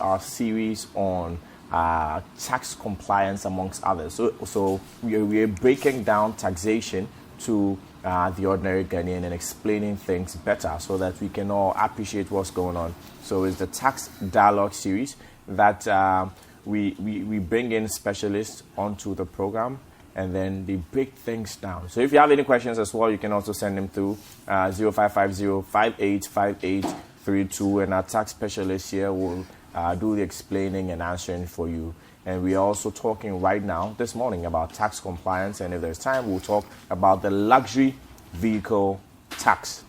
our series on tax compliance, amongst others. So we are breaking down taxation to the ordinary Ghanaian and explaining things better so that we can all appreciate what's going on. So it's the Tax Dialogue series that we bring in specialists onto the program, and then they break things down. So if you have any questions as well, you can also send them through 0550-585832, and our tax specialist here will do the explaining and answering for you. And we are also talking right now, this morning, about tax compliance, and if there's time, we'll talk about the luxury vehicle tax.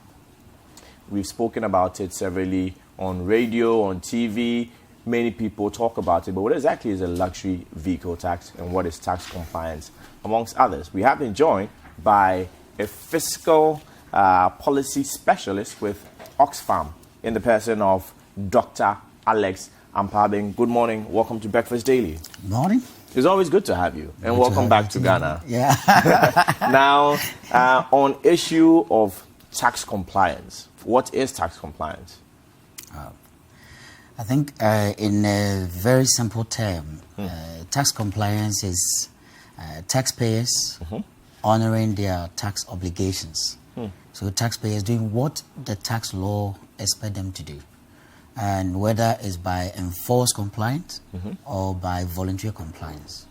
We've spoken about it severally on radio, on TV. Many people talk about it, but what exactly is a luxury vehicle tax, and what is tax compliance, amongst others? We have been joined by a fiscal policy specialist with Oxfam in the person of Dr. Alex Ampaabeng. Good morning. Welcome to Breakfast Daily. Morning. It's always good to have you, and welcome back to Ghana. Yeah. Now, on issue of tax compliance, what is tax compliance? I think in a very simple term, tax compliance is taxpayers honoring their tax obligations. So taxpayers doing what the tax law expects them to do, and whether it's by enforced compliance or by voluntary compliance.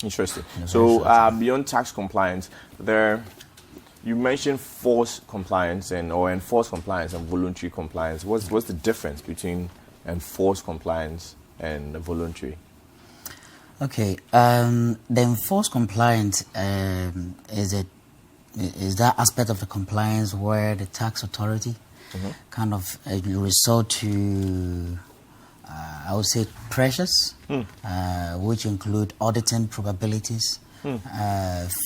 Interesting. So beyond tax compliance, you mentioned forced compliance or enforced compliance and voluntary compliance. What's the difference between enforced compliance and voluntary? Okay, the enforced compliance is that aspect of the compliance where the tax authority kind of resort to, I would say, pressures, which include auditing probabilities,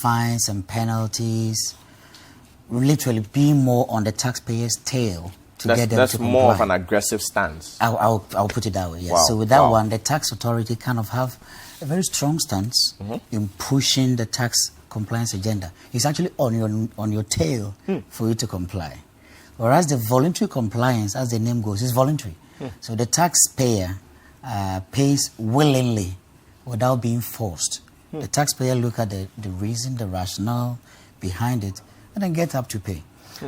fines and penalties, literally being more on the taxpayer's tail to get them to comply. That's more of an aggressive stance. I'll put it that way, yes. Wow. So with that one, the tax authority kind of have a very strong stance in pushing the tax compliance agenda. It's actually on your tail for you to comply. Whereas the voluntary compliance, as the name goes, is voluntary. So the taxpayer pays willingly without being forced. The taxpayer look at the reason, the rationale behind it, and then get up to pay.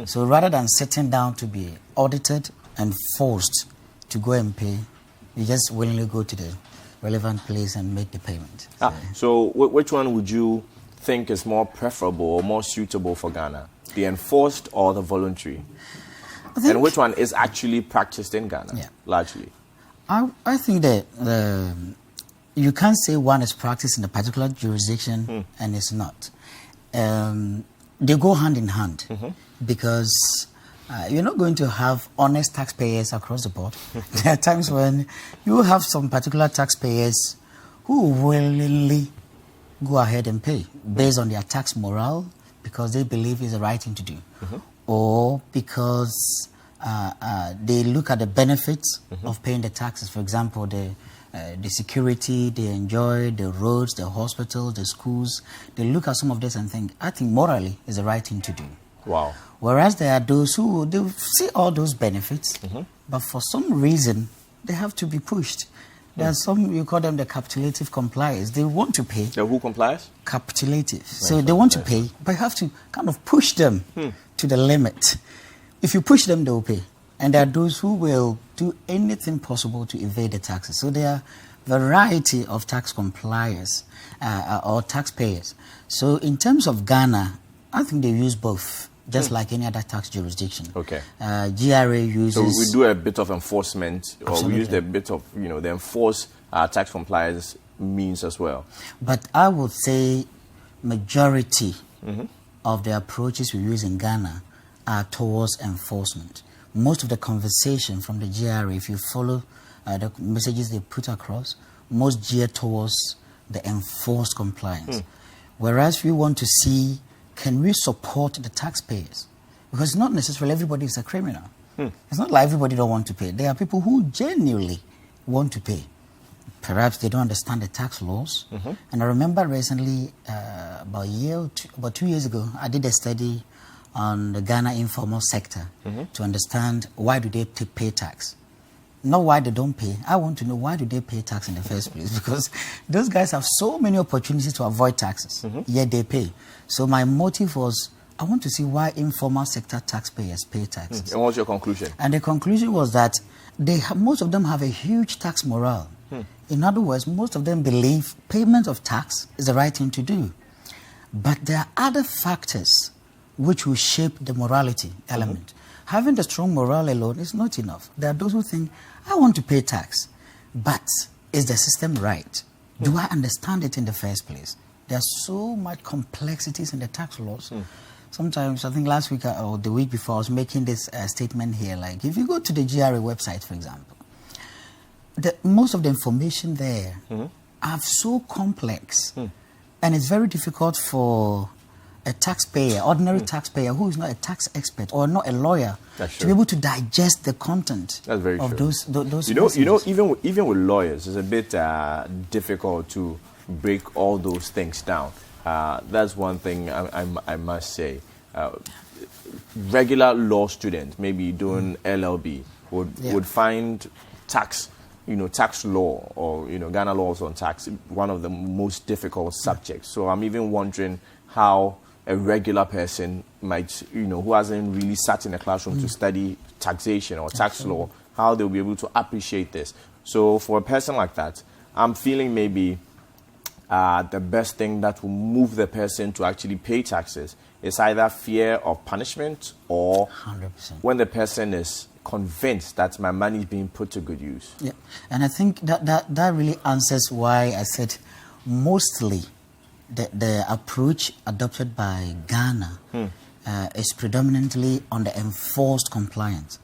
So rather than sitting down to be audited and forced to go and pay, you just willingly go to the relevant place and make the payment. So which one would you think is more preferable or more suitable for Ghana? The enforced or the voluntary? And which one is actually practiced in Ghana, largely? I think that you can't say one is practiced in a particular jurisdiction and it's not. They go hand in hand because you're not going to have honest taxpayers across the board. There are times when you have some particular taxpayers who willingly go ahead and pay based on their tax morale because they believe it's the right thing to do, or because they look at the benefits of paying the taxes. For example, the security they enjoy, the roads, the hospitals, the schools. They look at some of this and think, I think morally is the right thing to do. Wow. Whereas there are those who they see all those benefits, but for some reason they have to be pushed. There are some, you call them the capitulative compliers. They want to pay. The who complies? Capitulative. So they want to pay, but you have to kind of push them to the limit. If you push them, they will pay. And there are those who will do anything possible to evade the taxes. So there are a variety of tax compliers or taxpayers. So in terms of Ghana, I think they use both, just like any other tax jurisdiction. Okay. GRA uses... So we do a bit of enforcement, Absolutely. or we use a bit of, the enforced tax compliance means as well. But I would say majority of the approaches we use in Ghana are towards enforcement. Most of the conversation from the GRA, if you follow the messages they put across, most gear towards the enforced compliance. Whereas we want to see, can we support the taxpayers? Because not necessarily everybody is a criminal. It's not like everybody don't want to pay. There are people who genuinely want to pay. Perhaps they don't understand the tax laws. And I remember recently, about 2 years ago, I did a study on the Ghana informal sector to understand why do they pay tax. not why they don't pay. I want to know why do they pay tax in the first place? Because those guys have so many opportunities to avoid taxes, yet they pay. So my motive was, I want to see why informal sector taxpayers pay taxes. And what's your conclusion? And the conclusion was that most of them have a huge tax morale. In other words, most of them believe payment of tax is the right thing to do. But there are other factors which will shape the morality element. Having the strong morale alone is not enough. There are those who think, I want to pay tax, but is the system right? Do I understand it in the first place? There are so much complexities in the tax laws. Sometimes, I think last week or the week before, I was making this statement here, like if you go to the GRA website, for example, most of the information there are so complex, and it's very difficult for a taxpayer, ordinary taxpayer who is not a tax expert or not a lawyer, to be able to digest the content of those even with lawyers, it's a bit difficult to break all those things down. That's one thing I must say. Regular law students, maybe doing LLB, would find tax law or Ghana laws on tax one of the most difficult subjects. So I'm even wondering how a regular person might, who hasn't really sat in a classroom to study taxation or tax law, how they'll be able to appreciate this. So for a person like that, I'm feeling maybe the best thing that will move the person to actually pay taxes is either fear of punishment or 100%. When the person is convinced that my money is being put to good use. Yeah, and I think that really answers why I said mostly the approach adopted by Ghana is predominantly on the enforced compliance.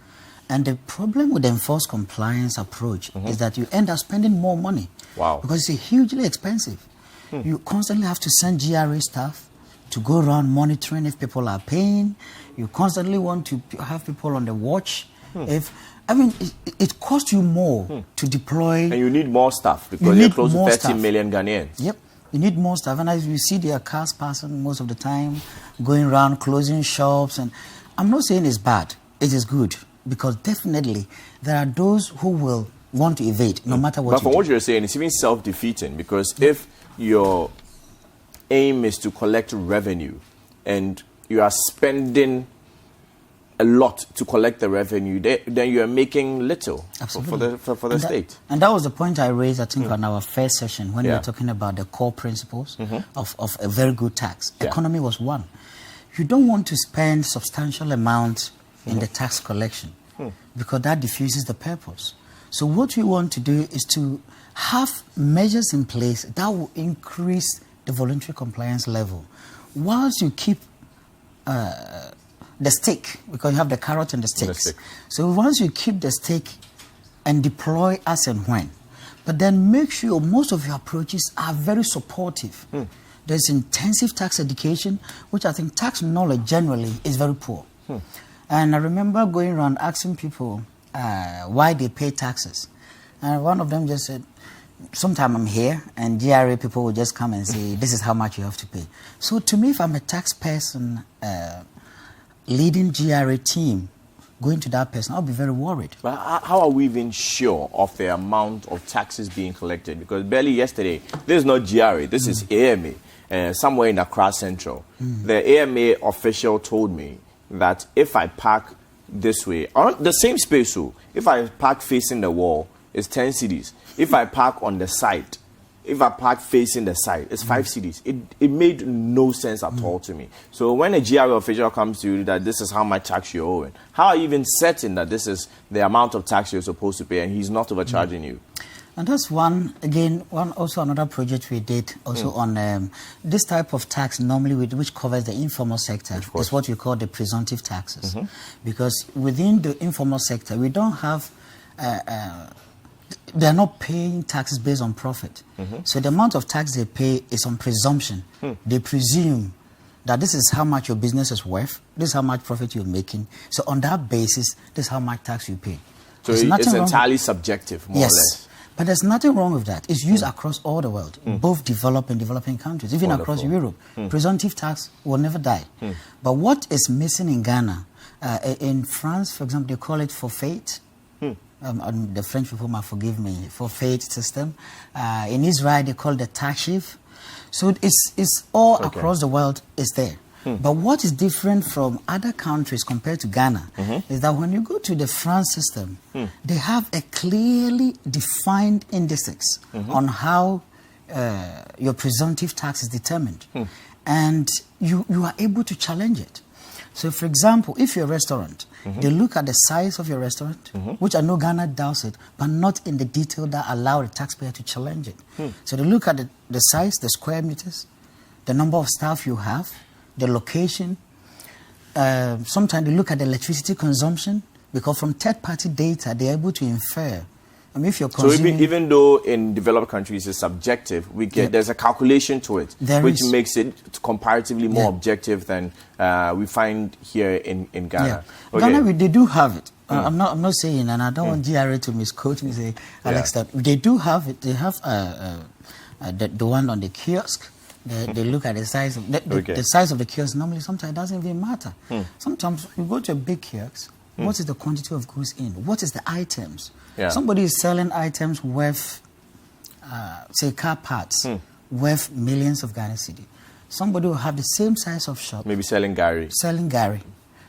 And the problem with the enforced compliance approach is that you end up spending more money. Wow. Because it's hugely expensive. You constantly have to send GRA staff to go around monitoring if people are paying. You constantly want to have people on the watch. It costs you more to deploy. And you need more staff because you're close to 30 million Ghanaians. Yep. You need more staff. And as you see, there are cars passing most of the time, going around, closing shops. And I'm not saying it's bad. It is good. Because definitely there are those who will want to evade no matter what. But from what you're saying, it's even self-defeating because if your aim is to collect revenue and you are spending a lot to collect the revenue, then you are making little for the state. And that was the point I raised, I think, on our first session when we were talking about the core principles of a very good tax. Economy was one. You don't want to spend substantial amounts in the tax collection because that diffuses the purpose. So what we want to do is to have measures in place that will increase the voluntary compliance level whilst you keep the stick, because you have the carrot and the sticks. So once you keep the stick and deploy as and when, but then make sure most of your approaches are very supportive. There's intensive tax education, which I think tax knowledge generally is very poor. And I remember going around asking people why they pay taxes. And one of them just said, sometime I'm here and GRA people will just come and say, this is how much you have to pay. So to me, if I'm a tax person leading GRA team, going to that person, I'll be very worried. But how are we even sure of the amount of taxes being collected? Because barely yesterday, this is not GRA, this is AMA, somewhere in Accra Central. The AMA official told me that if I park this way, on the same space, so if I park facing the wall, it's 10 cedis. If I park on the side, if I park facing the side, it's 5 cedis. It made no sense at all to me. So when a GRA official comes to you that this is how much tax you're owing, how are you even certain that this is the amount of tax you're supposed to pay and he's not overcharging you? And that's also another project we did also on this type of tax normally which covers the informal sector is what we call the presumptive taxes. Because within the informal sector, we don't have, they're not paying taxes based on profit. So the amount of tax they pay is on presumption. They presume that this is how much your business is worth, this is how much profit you're making. So on that basis, this is how much tax you pay. So it's entirely subjective, more or less. But there's nothing wrong with that. It's used across all the world, both developed and developing countries, even across Europe. Presumptive tax will never die. But what is missing in Ghana, in France, for example, they call it forfait. The French people might forgive me, for faith system. In Israel, they call it the takshiv. So it's all across the world is there. But what is different from other countries compared to Ghana is that when you go to the France system, they have a clearly defined indices on how your presumptive tax is determined. And you are able to challenge it. So, for example, if you're a restaurant, they look at the size of your restaurant, which I know Ghana does it, but not in the detail that allow the taxpayer to challenge it. So they look at the size, the square meters, the number of staff you have, the location. Sometimes they look at the electricity consumption, because from third-party data, they're able to infer. I mean, if you're consuming... So even though in developed countries it's subjective, we get there's a calculation to it, which makes it comparatively more objective than we find here in Ghana. Ghana, they do have it. I'm not saying, and I don't want GRA to misquote me, say, Alex, that they do have it. They have the one on the kiosk. They look at the size of the size of the kiosk. Normally, sometimes it doesn't even matter. Sometimes you go to a big kiosk. What is the quantity of goods in? What is the items? Somebody is selling items worth, say, car parts, worth millions of Ghana cedi. Somebody will have the same size of shop. Maybe selling Gary. Selling Gary.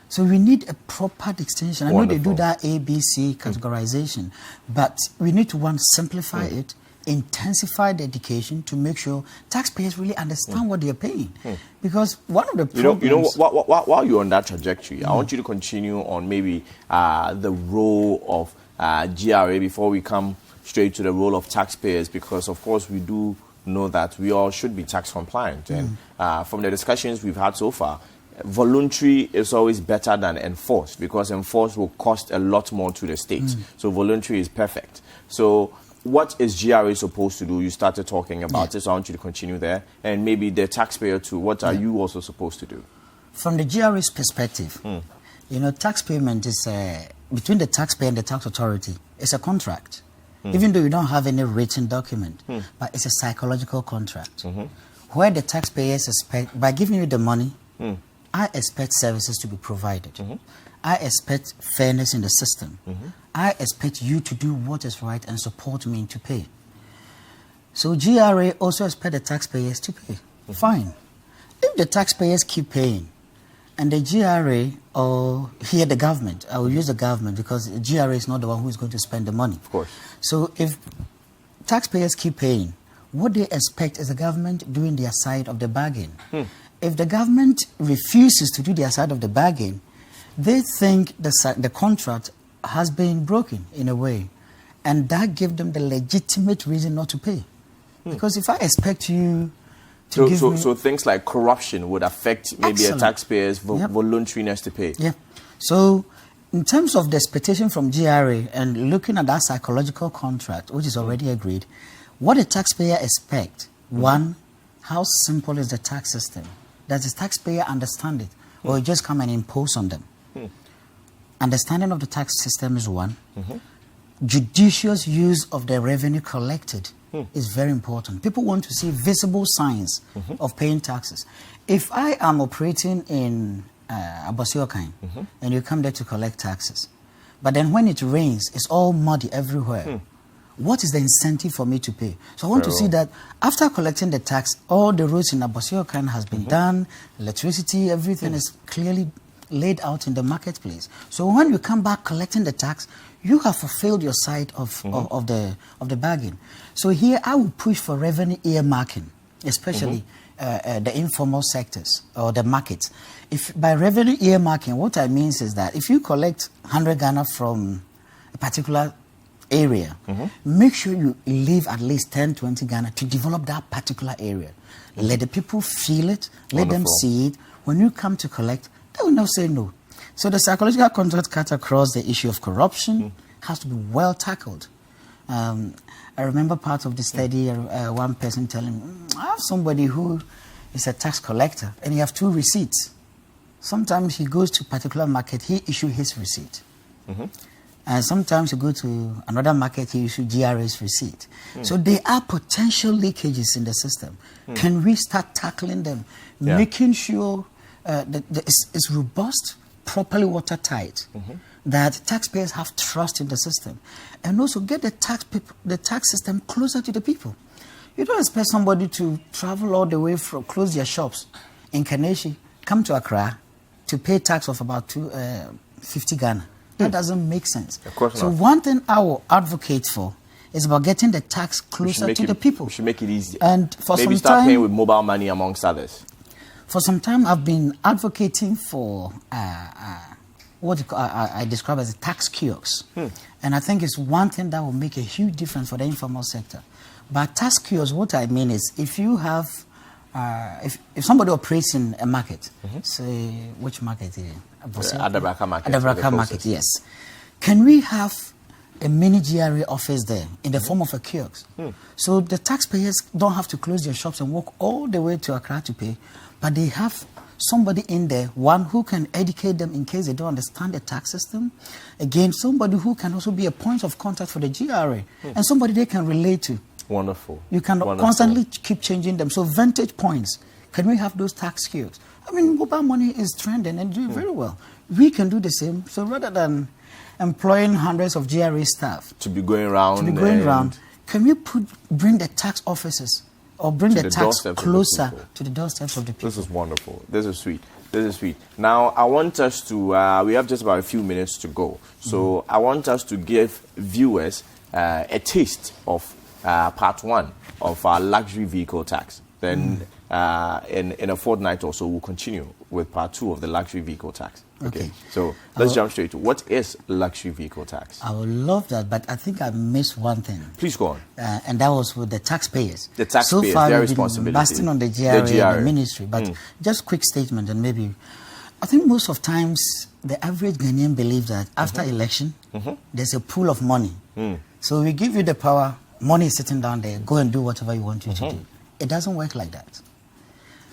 So we need a proper distinction. I know they do that ABC categorization, but we need to, one, simplify it, intensify the education to make sure taxpayers really understand what they're paying. Because one of the problems... while you're on that trajectory, I want you to continue on maybe the role of GRA before we come straight to the role of taxpayers, because, of course, we do know that we all should be tax compliant. And from the discussions we've had so far, voluntary is always better than enforced, because enforced will cost a lot more to the state. So voluntary is perfect. So what is GRA supposed to do? You started talking about it, so I want you to continue there. And maybe the taxpayer too, what are you also supposed to do? From the GRA's perspective, you know, tax payment is between the taxpayer and the tax authority. It's a contract, even though you don't have any written document, but it's a psychological contract where the taxpayers expect, by giving you the money, I expect services to be provided. I expect fairness in the system. I expect you to do what is right and support me to pay. So GRA also expect the taxpayers to pay. Fine. If the taxpayers keep paying, and the GRA, or here the government, I will use the government because the GRA is not the one who is going to spend the money. Of course. So if taxpayers keep paying, what they expect is the government doing their side of the bargain. If the government refuses to do their side of the bargain, they think the contract has been broken in a way, and that gives them the legitimate reason not to pay. Because if I expect you to give me... So things like corruption would affect maybe a taxpayer's voluntariness to pay. So in terms of the expectation from GRA and looking at that psychological contract, which is already agreed, what a taxpayer expects, one, how simple is the tax system? Does the taxpayer understand it, or just come and impose on them? Understanding of the tax system is one. Judicious use of the revenue collected is very important. People want to see visible signs of paying taxes. If I am operating in Abosiokan and you come there to collect taxes, but then when it rains, it's all muddy everywhere, what is the incentive for me to pay? So I want to see that after collecting the tax, all the roads in Abosiokan has been done, electricity, everything is clearly laid out in the marketplace. So when you come back collecting the tax, you have fulfilled your side of the bargain. So here I will push for revenue earmarking, especially the informal sectors or the markets. If by revenue earmarking, what I mean is that if you collect 100 Ghana from a particular area, make sure you leave at least 10, 20 Ghana to develop that particular area. Let the people feel it, let them see it. When you come to collect, they will not say no. So the psychological contract cut across the issue of corruption has to be well tackled. I remember part of the study, one person telling me, I have somebody who is a tax collector and he has 2 receipts. Sometimes he goes to a particular market, he issues his receipt. And sometimes you go to another market, he issues GRA's receipt. So there are potential leakages in the system. Can we start tackling them? Making sure that it's robust, properly watertight. that taxpayers have trust in the system, and also get the tax system closer to the people. You don't expect somebody to travel all the way from close their shops in Kaneshi, come to Accra to pay tax of about 50 Ghana. That doesn't make sense. Of course so not. One thing I will advocate for is about getting the tax closer to the people. We should make it easier. And for maybe some start time, paying with mobile money amongst others. For some time, I've been advocating for what I describe as a tax kiosks. And I think it's one thing that will make a huge difference for the informal sector. By tax kiosks, what I mean is if you have, if somebody operates in a market, say, which market is it? Adabraka market. Adabraka market, yes. Can we have a mini GRA office there in the form of a kiosk? So the taxpayers don't have to close their shops and walk all the way to Accra to pay, but they have somebody in there, one who can educate them in case they don't understand the tax system. Again, somebody who can also be a point of contact for the GRA and somebody they can relate to. Wonderful. You can constantly keep changing them. So vantage points, can we have those tax kiosks? I mean, mobile money is trending and doing very well. We can do the same. So rather than employing hundreds of GRA staff to be going around, can we bring the tax offices or bring the tax closer to the doorsteps of the people? This is wonderful. This is sweet. This is sweet. Now, I want us to, we have just about a few minutes to go. So I want us to give viewers a taste of part one of our luxury vehicle tax. Then in a fortnight or so, we'll continue with part two of the luxury vehicle tax. Okay. So let's jump straight to what is luxury vehicle tax? I would love that, but I think I missed one thing. Please go on. And that was with the taxpayers. The taxpayers, so far, their we've responsibility. been basting on the GRA and the ministry, but just quick statement and maybe, I think most of times the average Ghanaian believes that after election, there's a pool of money. So we give you the power, money is sitting down there, go and do whatever you want you to do. It doesn't work like that.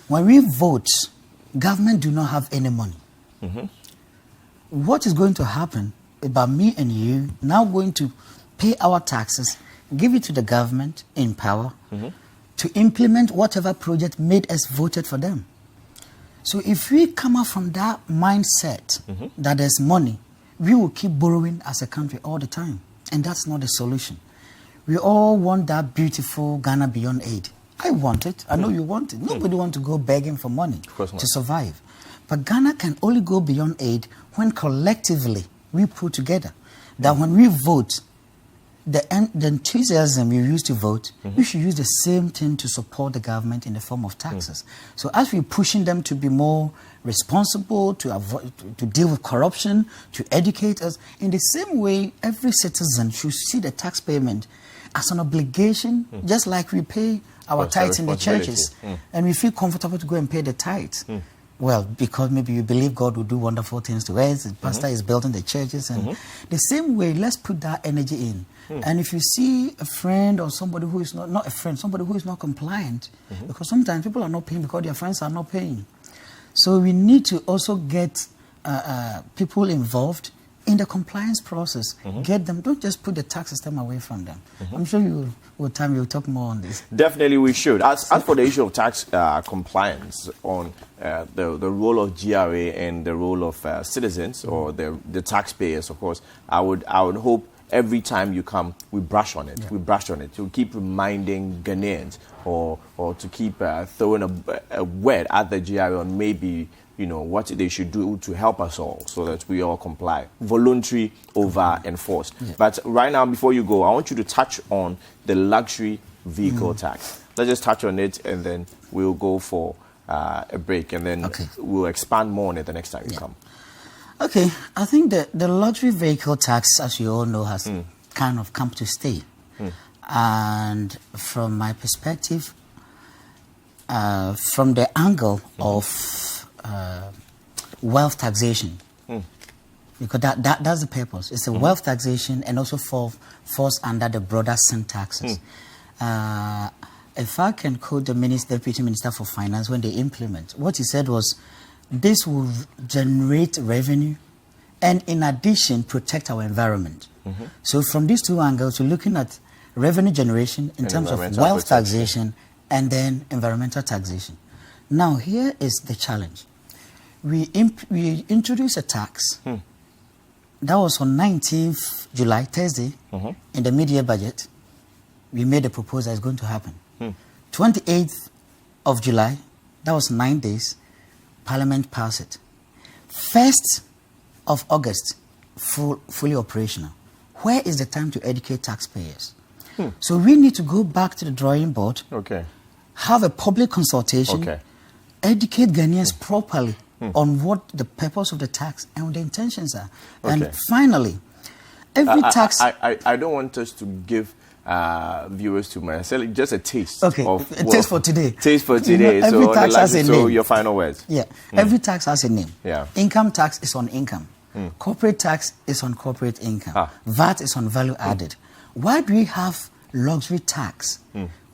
When we vote, government do not have any money. What is going to happen about me and you now going to pay our taxes, give it to the government in power to implement whatever project made us voted for them. So if we come out from that mindset that there's money, we will keep borrowing as a country all the time. And that's not the solution. We all want that beautiful Ghana beyond aid. I want it. I know you want it. Nobody wants to go begging for money to survive. But Ghana can only go beyond aid when collectively we put together that when we vote, the enthusiasm you use to vote, we should use the same thing to support the government in the form of taxes. So as we're pushing them to be more responsible, to avoid, to deal with corruption, to educate us, in the same way, every citizen should see the tax payment as an obligation, just like we pay our tithes in the churches, and we feel comfortable to go and pay the tithes. Well, because maybe you believe God will do wonderful things to us, the pastor is building the churches, and the same way, let's put that energy in. And if you see a friend or somebody who is not a friend, somebody who is not compliant, because sometimes people are not paying because their friends are not paying. So we need to also get people involved in the compliance process. Get them, don't just put the tax system away from them. I'm sure with time you'll talk more on this. Definitely we should. As for the issue of tax compliance on the role of GRA and the role of citizens or the taxpayers, of course, I would hope every time you come, we brush on it. We brush on it to keep reminding Ghanaians or to keep throwing a word at the GRA on maybe, you know, what they should do to help us all so that we all comply. Voluntary over enforced. But right now, before you go, I want you to touch on the luxury vehicle tax. Let's just touch on it and then we'll go for a break and then we'll expand more on it the next time you come. Okay, I think the luxury vehicle tax, as you all know, has kind of come to stay. And from my perspective, from the angle of wealth taxation, because that's the purpose. It's a wealth taxation and also falls under the broader sin taxes. If I can quote the Deputy Minister for Finance when they implement, what he said was, this will generate revenue and in addition protect our environment. So from these two angles, we're looking at revenue generation in terms of wealth taxation and then environmental taxation. Now here is the challenge. We introduce a tax that was on 19th July, Thursday, in the mid-year budget. We made a proposal it's going to happen. 28th of July, that was 9 days, Parliament passed it. 1st of August, fully operational. Where is the time to educate taxpayers? So we need to go back to the drawing board, have a public consultation, educate Ghanaians properly on what the purpose of the tax and what the intentions are. And finally, every tax... I don't want us to give viewers too much. Just a taste. Okay, of, a taste for today. Taste for today. Every tax has a name. So your final words. Yeah, every tax has a name. Yeah. Income tax is on income. Corporate tax is on corporate income. VAT is on value added. Why do we have luxury tax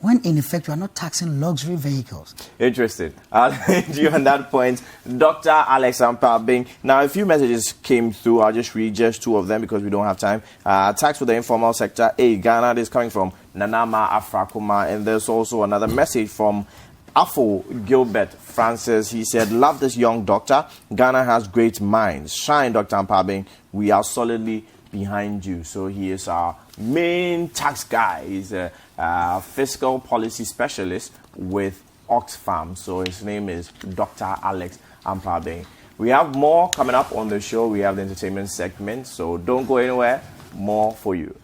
when in effect we are not taxing luxury vehicles? Interesting. I'll end you on that point. Dr. Alex Ampaabeng. Now, a few messages came through. I'll just read just two of them because we don't have time. Tax for the informal sector. Ghana. This is coming from Nanama Afrakuma. And there's also another message from Afo Gilbert Francis. He said, love this young doctor. Ghana has great minds. Shine, Dr. Ampaabeng. We are solidly behind you. So he is our main tax guy. He's a fiscal policy specialist with Oxfam. So his name is Dr. Alex Ampaabeng. We have more coming up on the show. We have the entertainment segment. So don't go anywhere. More for you.